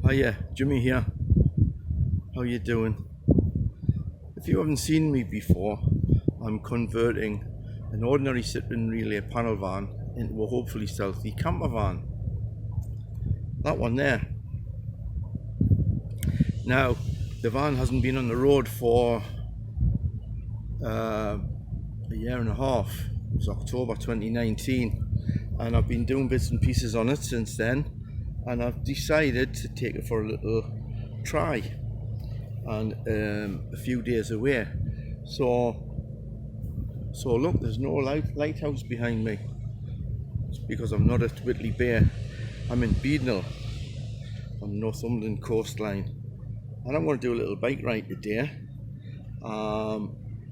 Hiya, Jimmy here. How you doing? If you haven't seen me before, I'm converting an ordinary sit-in relay panel van into a hopefully stealthy camper van. That one there. Now, the van hasn't been on the road for a year and a half. It was October 2019, and I've been doing bits and pieces on it since then, and I've decided to take it for a little try and a few days away. So look, there's no lighthouse behind me. It's because I'm not at Whitley Bay. I'm in Beadnell on the Northumberland coastline, and I'm going to do a little bike ride today.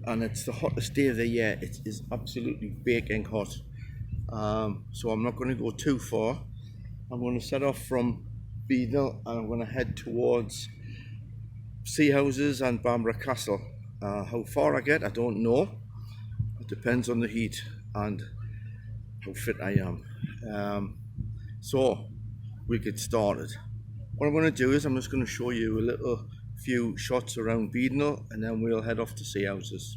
And it's the hottest day of the year. It is absolutely baking hot. So I'm not going to go too far. I'm going to set off from Beadnell and I'm going to head towards Seahouses and Bamburgh Castle. How far I get, I don't know. It depends on the heat and how fit I am. So we'll get started. What I'm going to do is I'm just going to show you a few shots around Beadnell, and then we'll head off to Seahouses.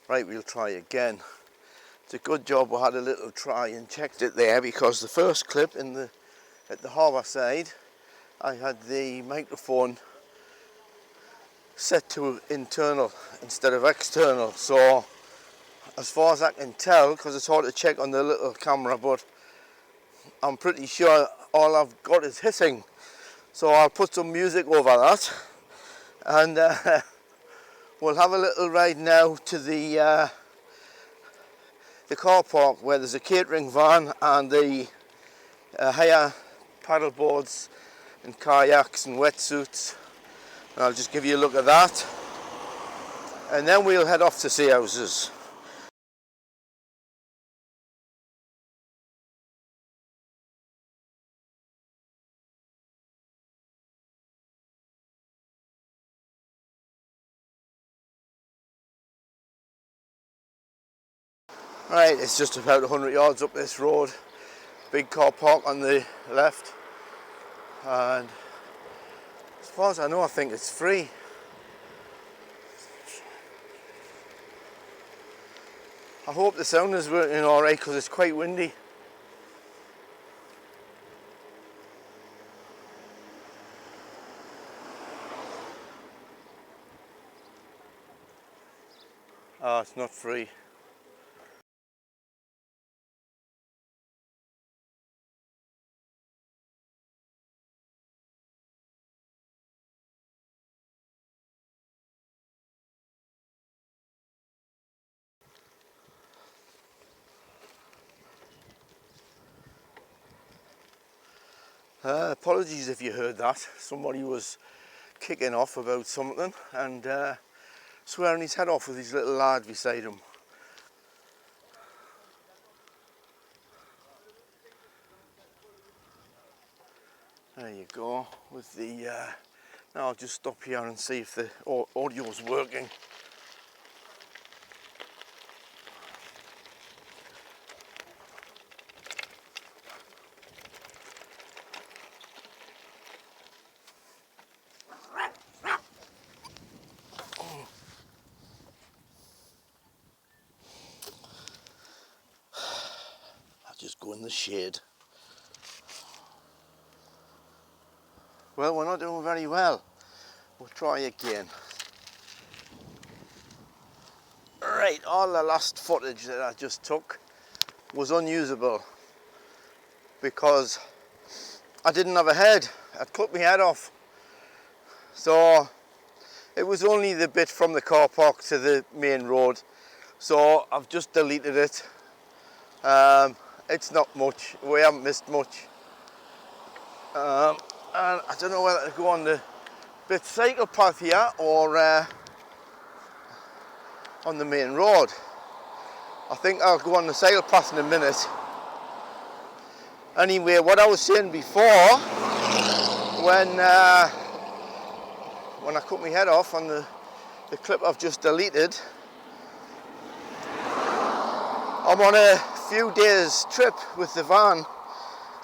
Right, we'll try again. It's a good job we had a little try and checked it there, because the first clip at the harbour side, I had the microphone set to internal instead of external. So as far as I can tell, because it's hard to check on the little camera, but I'm pretty sure all I've got is hissing. So I'll put some music over that, and we'll have a little ride now to the car park, where there's a catering van and the hire paddle boards and kayaks and wetsuits. And I'll just give you a look at that, and then we'll head off to Seahouses. Right, it's just about 100 yards up this road. Big car park on the left, and as far as I know, I think it's free. I hope the sound is working alright, because it's quite windy. Oh, it's not free. Apologies if you heard that. Somebody was kicking off about something and swearing his head off with his little lad beside him. There you go. With the now I'll just stop here and see if the audio's working. Just go in the shade. Well, we're not doing very well. We'll try again. Right, all the last footage that I just took was unusable because I didn't have a head. I'd cut my head off. So it was only the bit from the car park to the main road. So I've just deleted it. It's not much, we haven't missed much. And I don't know whether to go on the bit cycle path here or on the main road. I think I'll go on the cycle path in a minute. Anyway, what I was saying before, when I cut my head off on the clip I've just deleted, I'm on a few days trip with the van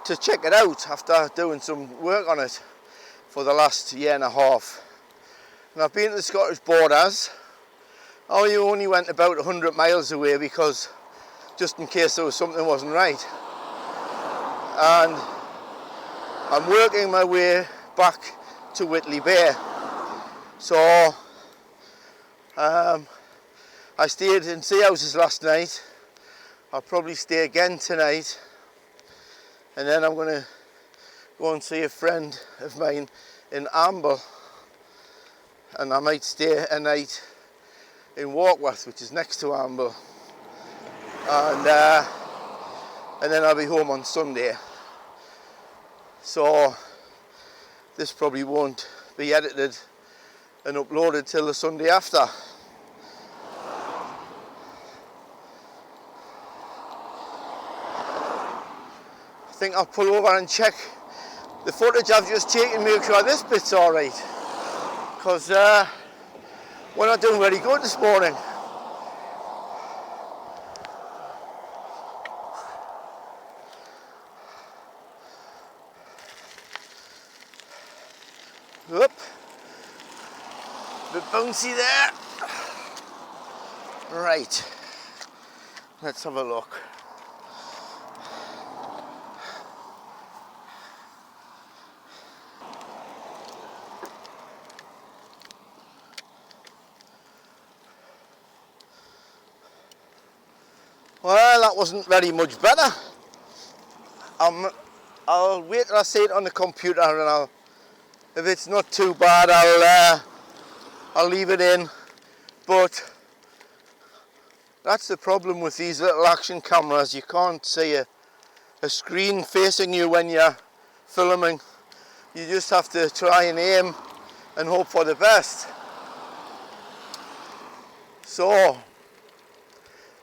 to check it out after doing some work on it for the last year and a half. And I've been to the Scottish borders. Oh, you only went about 100 miles away because just in case there was something wasn't right. And I'm working my way back to Whitley Bay. So I stayed in Seahouses last night. I'll probably stay again tonight, and then I'm going to go and see a friend of mine in Bamburgh, and I might stay a night in Warkworth, which is next to Bamburgh, and then I'll be home on Sunday. So this probably won't be edited and uploaded till the Sunday after. I think I'll pull over and check the footage I've just taken, make sure this bit's alright, because we're not doing very good this morning. Whoop, bit bouncy there. Right, let's have a look. Well, that wasn't very much better. I'll wait till I see it on the computer, and if it's not too bad, I'll leave it in. But that's the problem with these little action cameras. You can't see a screen facing you when you're filming. You just have to try and aim and hope for the best. So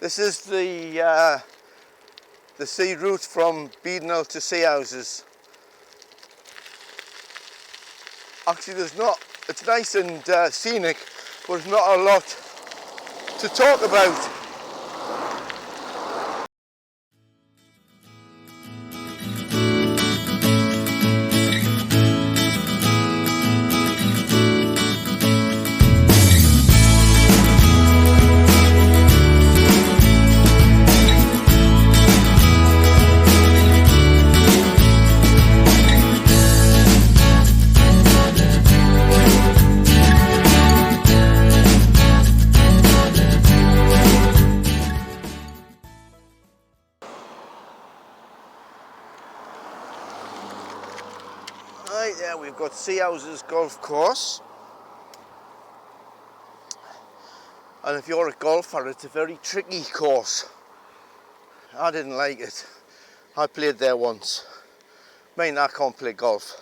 this is the sea route from Beadnell to Seahouses. Actually, it's nice and scenic, but there's not a lot to talk about. Right there, we've got Seahouses Golf Course. And if you're a golfer, it's a very tricky course. I didn't like it. I played there once. I can't play golf.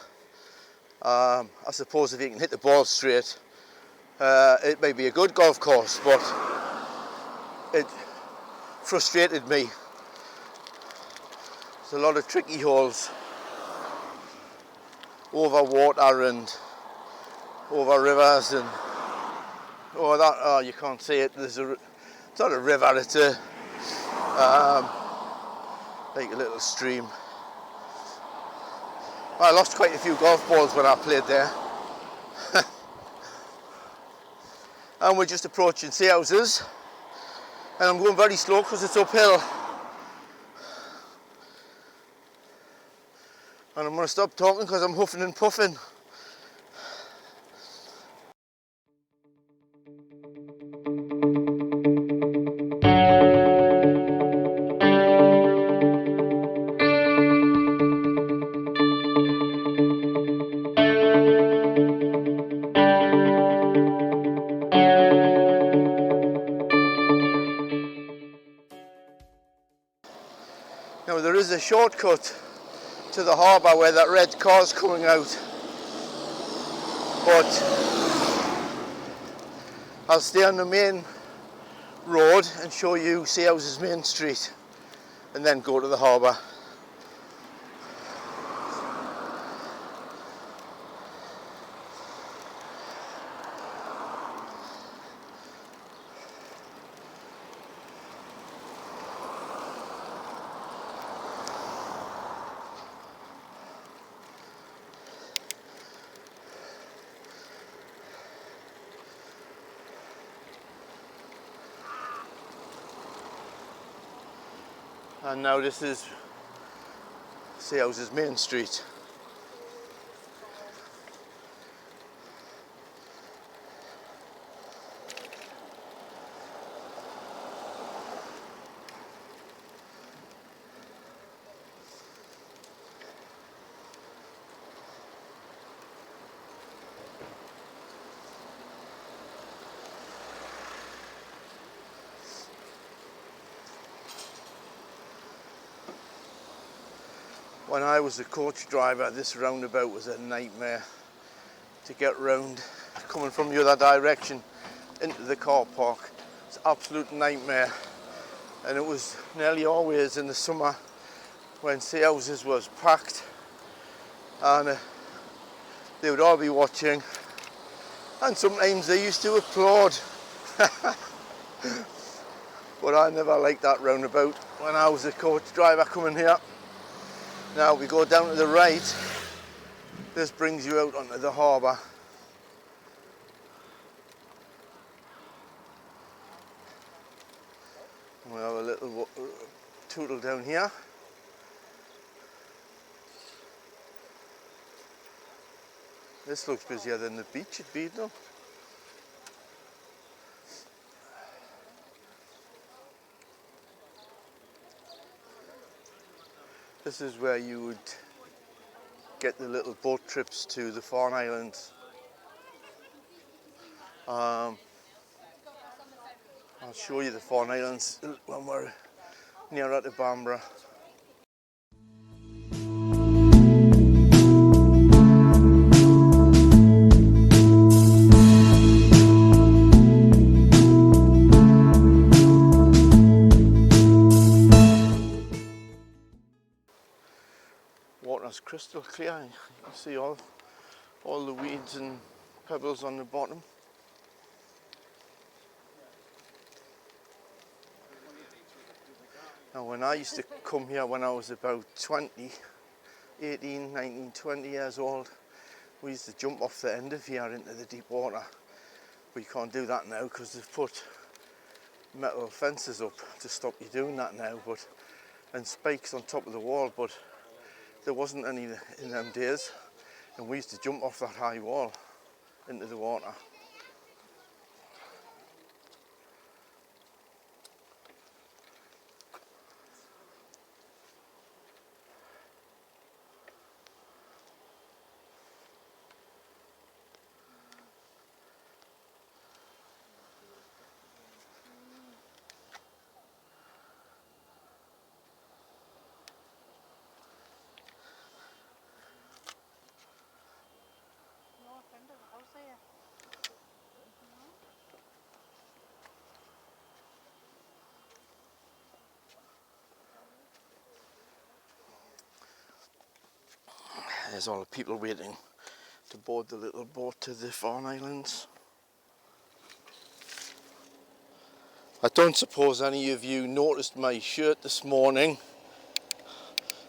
I suppose if you can hit the ball straight, it may be a good golf course, but it frustrated me. There's a lot of tricky holes over water and over rivers, and you can't see it. It's not a river, it's like a little stream. I lost quite a few golf balls when I played there. And we're just approaching Seahouses, and I'm going very slow because it's uphill. And I'm going to stop talking because I'm huffing and puffing. Now there is a shortcut to the harbour where that red car's coming out, but I'll stay on the main road and show you Seahouses Main Street and then go to the harbour. And now this is Seahouses Main Street. When I was a coach driver, this roundabout was a nightmare to get round. Coming from the other direction into the car park, it's an absolute nightmare. And it was nearly always in the summer when Seahouses was packed, and they would all be watching, and sometimes they used to applaud. But I never liked that roundabout when I was a coach driver coming here. Now we go down to the right. This brings you out onto the harbour. We have a little tootle down here. This looks busier than the beach at Beadnell. This is where you would get the little boat trips to the Farne Islands. I'll show you the Farne Islands when we're nearer to Bamburgh. Water's crystal clear. You can see all the weeds and pebbles on the bottom. Now when I used to come here when I was about 18, 19, 20 years old, we used to jump off the end of here into the deep water. But you can't do that now because they've put metal fences up to stop you doing that now, and spikes on top of the wall, but there wasn't any in them days, and we used to jump off that high wall into the water. There's all the people waiting to board the little boat to the Farne Islands. I don't suppose any of you noticed my shirt this morning.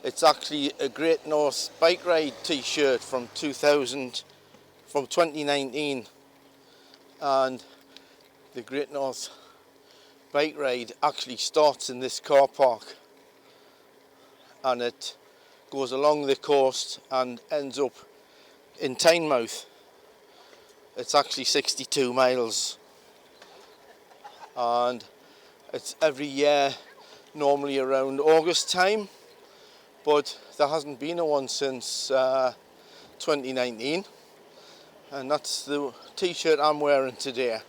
It's actually a Great North Bike Ride t-shirt from 2019, and the Great North Bike Ride actually starts in this car park, and it goes along the coast and ends up in Tynemouth. It's actually 62 miles, and it's every year, normally around August time, but there hasn't been a one since 2019, and that's the t-shirt I'm wearing today.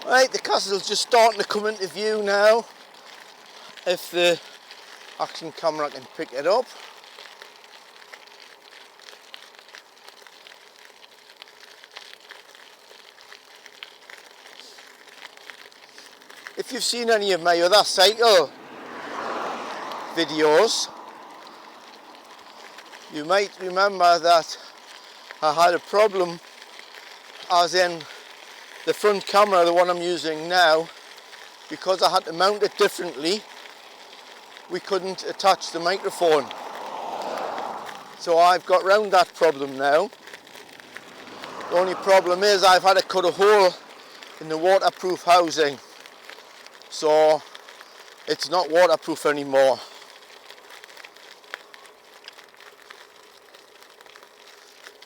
Right, the castle's just starting to come into view now, if the action camera can pick it up. If you've seen any of my other cycle videos, you might remember that I had a problem, as in the front camera, the one I'm using now, because I had to mount it differently, we couldn't attach the microphone. So I've got round that problem now. The only problem is I've had to cut a hole in the waterproof housing, so it's not waterproof anymore.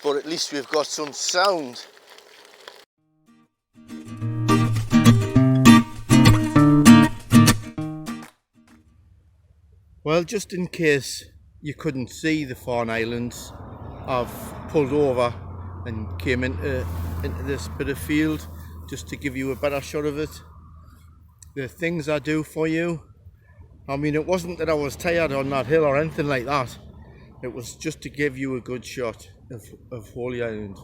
But at least we've got some sound. Well, just in case you couldn't see the Farne Islands, I've pulled over and came into this bit of field just to give you a better shot of it. The things I do for you, I mean, it wasn't that I was tired on that hill or anything like that. It was just to give you a good shot of Holy Island.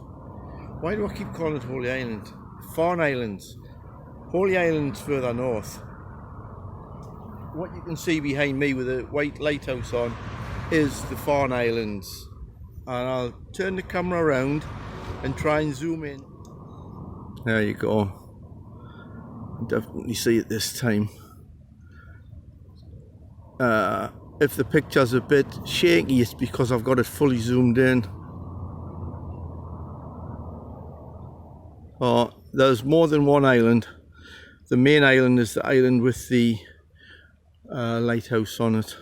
Why do I keep calling it Holy Island? Farne Islands. Holy Island's further north. What you can see behind me with the white lighthouse on is the Farne Islands. and I'll turn the camera around and try and zoom in. There you go. Definitely see it this time. If the picture's a bit shaky, it's because I've got it fully zoomed in. Oh, there's more than one island. The main island is the island with the lighthouse on it.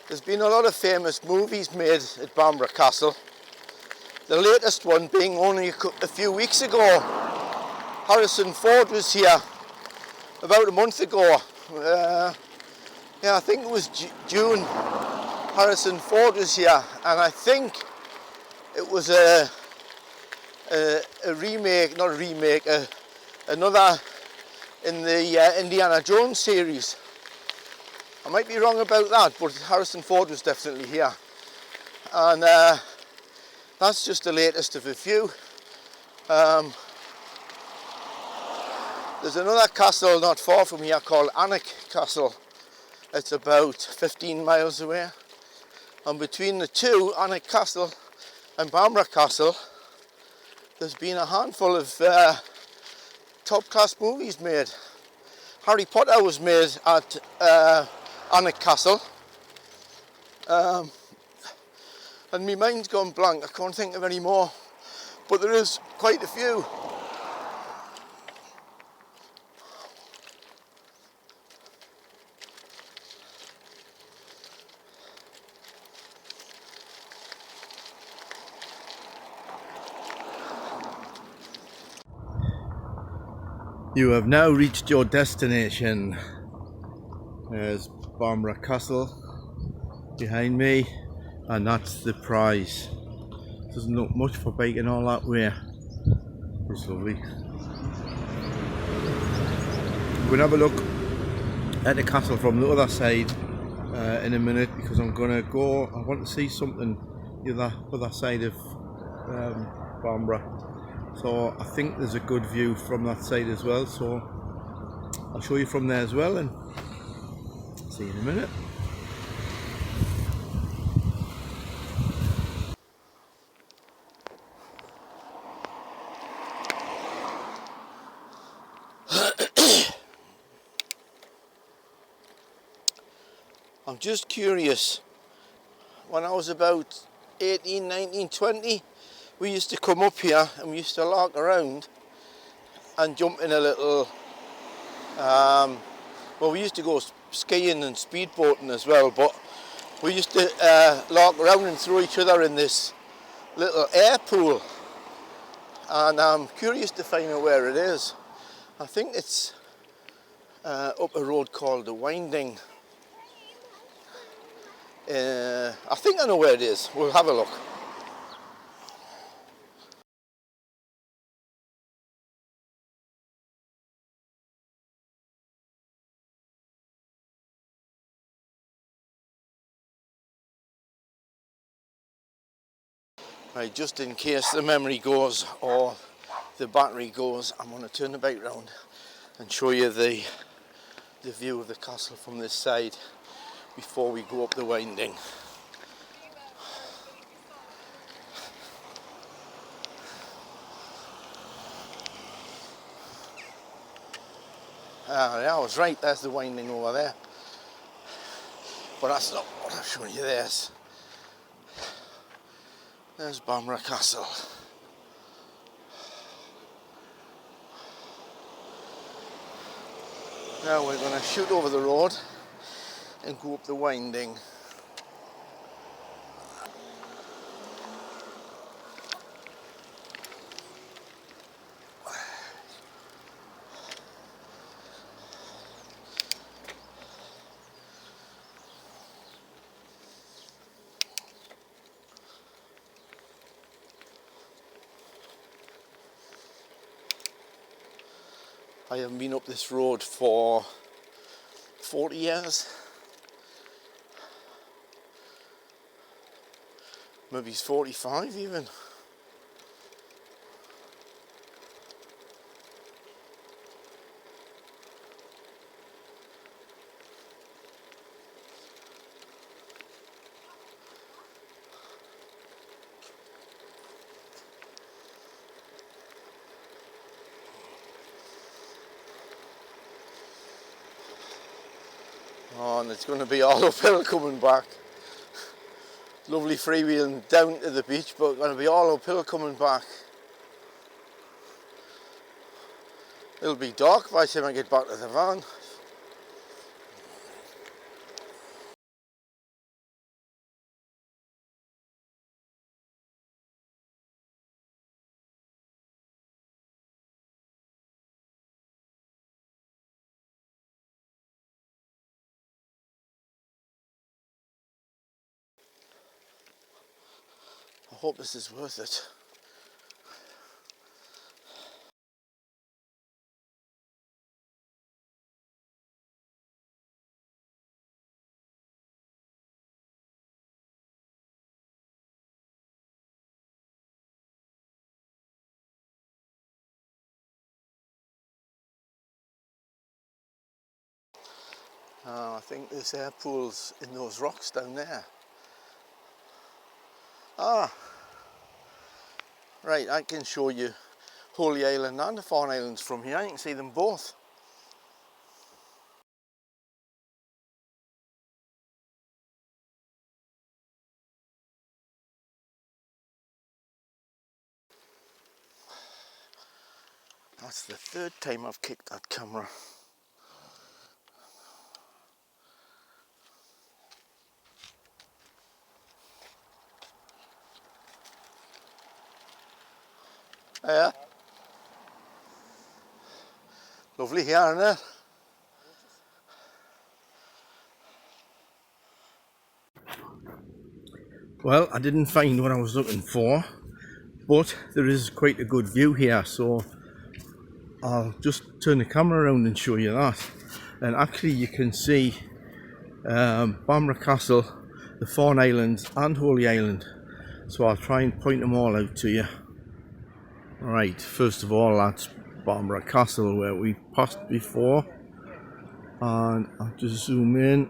There's been a lot of famous movies made at Bamburgh Castle. The latest one being only a few weeks ago. Harrison Ford was here about a month ago. Yeah, I think it was June. Harrison Ford was here, and I think it was a remake, not a remake, another in the Indiana Jones series. I might be wrong about that, but Harrison Ford was definitely here. And that's just the latest of a few. There's another castle not far from here called Alnwick Castle. It's about 15 miles away. And between the two, Alnwick Castle and Bamburgh Castle, there's been a handful of top-class movies made. Harry Potter was made at Alnwick Castle. And my mind's gone blank, I can't think of any more. But there is quite a few. You have now reached your destination. There's Bamburgh Castle behind me, and that's the prize. Doesn't look much for biking all that way. It's lovely. We'll have a look at the castle from the other side in a minute, because I'm gonna go. I want to see something the other side of Bamburgh. So I think there's a good view from that side as well, so I'll show you from there as well, and see you in a minute. I'm just curious, when I was about 18, 19, 20, we used to come up here and we used to lark around and jump in a little, well, we used to go skiing and speedboating as well, but we used to lark around and throw each other in this little air pool, and I'm curious to find out where it is. I think it's up a road called the Winding. I think I know where it is. We'll have a look. Right, just in case the memory goes or the battery goes, I'm going to turn the bike round and show you the view of the castle from this side before we go up the Winding. Yeah, I was right, there's the Winding over there. But that's not what I'm showing you. There's Bamburgh Castle. Now we're going to shoot over the road and go up the Winding. I haven't been up this road for 40 years. Maybe it's 45 even. Oh, and it's going to be all uphill coming back. Lovely freewheeling down to the beach, but going to be all uphill coming back. It'll be dark by the time I get back to the van. I hope this is worth it. I think there's air pools in those rocks down there. Ah, right, I can show you Holy Island and the Farne Islands from here. You can see them both. That's the third time I've kicked that camera. Yeah. Lovely here, isn't it? Well, I didn't find what I was looking for, but there is quite a good view here, so I'll just turn the camera around and show you that. And actually you can see Bamburgh Castle, the Farne Islands and Holy Island, so I'll try and point them all out to you. Right, first of all, that's Bamburgh Castle where we passed before, and I'll just zoom in.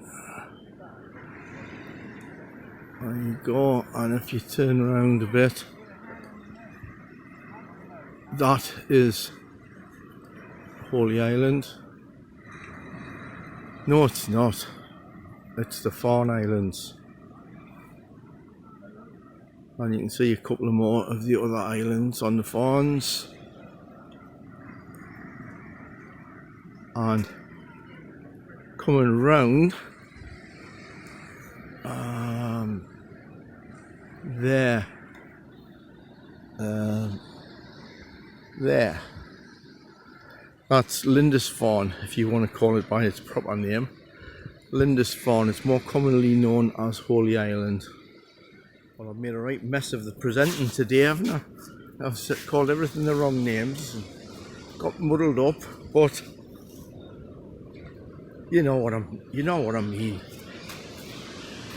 There you go, and if you turn around a bit, that is Holy Island. No, it's not. It's the Farne Islands. And you can see a couple of more of the other islands on the Farnes. And coming round, there. That's Lindisfarne, if you want to call it by its proper name. Lindisfarne is more commonly known as Holy Island. Well, I've made a right mess of the presenting today, haven't I? I've called everything the wrong names and got muddled up, but you know what I mean.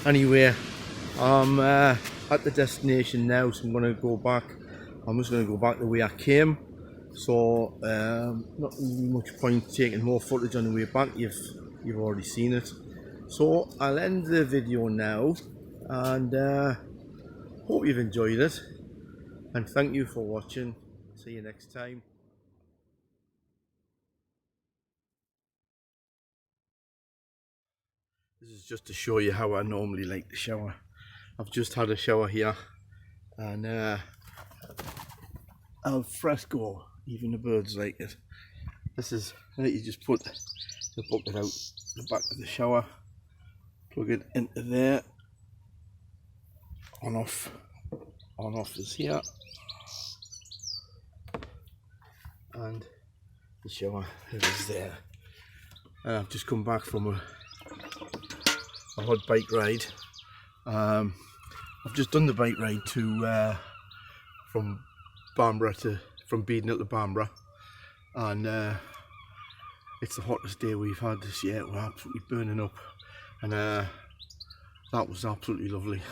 Anyway, I'm at the destination now, so I'm going to go back. I'm just going to go back the way I came. So not really much point taking more footage on the way back. You've already seen it. So I'll end the video now, and hope you've enjoyed it. And thank you for watching. See you next time. This is just to show you how I normally like to shower. I've just had a shower here, and al fresco, even the birds like it. This is, you just put the bucket out the back of the shower, plug it into there, on off is here, and the shower is there. I've just come back from a hot bike ride. I've just done the bike ride to from Beadnell to Bamburgh, and it's the hottest day we've had this year. We're absolutely burning up, and that was absolutely lovely.